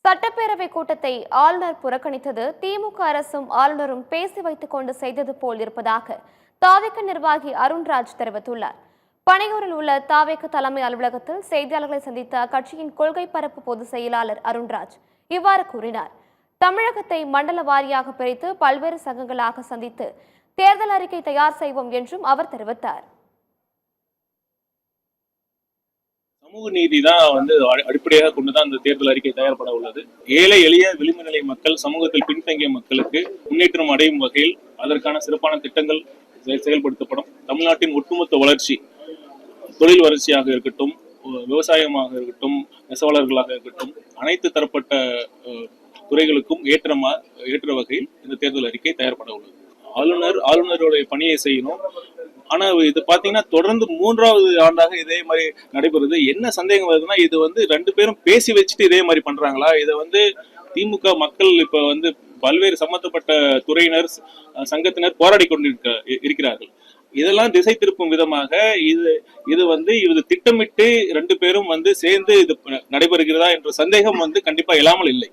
சட்டப்பேரவை கூட்டத்தை ஆளுநர் புறக்கணித்தது திமுக அரசும் ஆளுநரும் பேசி வைத்துக் கொண்டு செய்தது போல் இருப்பதாக தாவேக நிர்வாகி அருண்ராஜ் தெரிவித்துள்ளார். பனையூரில் உள்ள தாவேக தலைமை அலுவலகத்தில் செய்தியாளர்களை சந்தித்த அக்கட்சியின் கொள்கை பரப்பு பொதுச் செயலாளர் அருண்ராஜ் இவ்வாறு கூறினார். தமிழகத்தை மண்டல வாரியாக பிரித்து பல்வேறு சங்கங்களாக சந்தித்து தேர்தல் அறிக்கை தயார் செய்வோம் என்றும் அவர் தெரிவித்தார். சமூக நீதி தான் அடிப்படையாக கொண்டுதான் இந்த தேர்தல் அறிக்கை தயார்பட உள்ளது. ஏழை எளிய விளிம்பு நிலை மக்கள், சமூகத்தில் பின்தங்கிய மக்களுக்கு முன்னேற்றம் அடையும் வகையில் அதற்கான சிறப்பான திட்டங்கள் செயல்படுத்தப்படும். தமிழ்நாட்டின் ஒட்டுமொத்த வளர்ச்சி, தொழில் வளர்ச்சியாக இருக்கட்டும், விவசாயமாக இருக்கட்டும், நெசவாளர்களாக இருக்கட்டும், அனைத்து தரப்பட்ட துறைகளுக்கும் ஏற்ற வகையில் இந்த தேர்தல் அறிக்கை தயார்பட உள்ளது. ஆளுநருடைய பணியை செய்யணும். ஆனா இது பாத்தீங்கன்னா தொடர்ந்து 3வது ஆண்டாக இதே மாதிரி நடைபெறுது. என்ன சந்தேகம் வருதுன்னா, இது ரெண்டு பேரும் பேசி வச்சுட்டு இதே மாதிரி பண்றாங்களா? இதை திமுக மக்கள் இப்ப பல்வேறு சம்பந்தப்பட்ட துறையினர், சங்கத்தினர் போராடி இருக்கிறார்கள். இதெல்லாம் திசை திருப்பும் விதமாக இது திட்டமிட்டு ரெண்டு பேரும் சேர்ந்து இது நடைபெறுகிறதா என்ற சந்தேகம் கண்டிப்பா இல்லாமல் இல்லை.